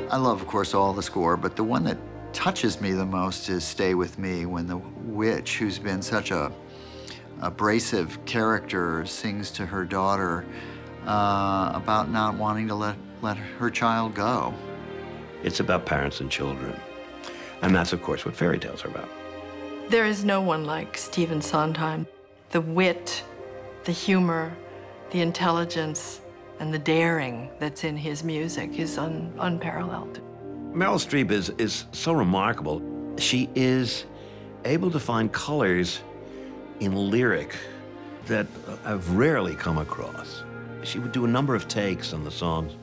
I love, of course, all the score, but the one that touches me the most is Stay With Me, when the witch, who's been such a abrasive character, sings to her daughter about not wanting to let her child go. It's about parents and children. And that's, of course, what fairy tales are about. There is no one like Stephen Sondheim. The wit, the humor, the intelligence, and the daring that's in his music is unparalleled. Meryl Streep is so remarkable. She is able to find colors in lyric that I've rarely come across. She would do a number of takes on the songs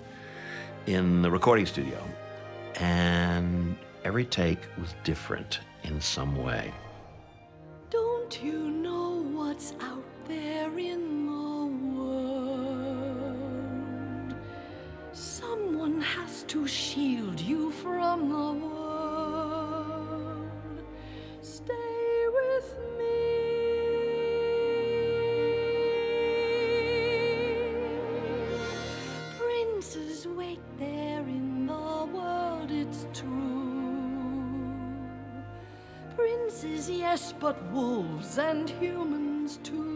in the recording studio, and every take was different in some way. Don't you know what's out there in the world? Someone has to shield you from the world. Stay with me. Princes wait there in the world, it's true. Princes, yes, but wolves and humans too.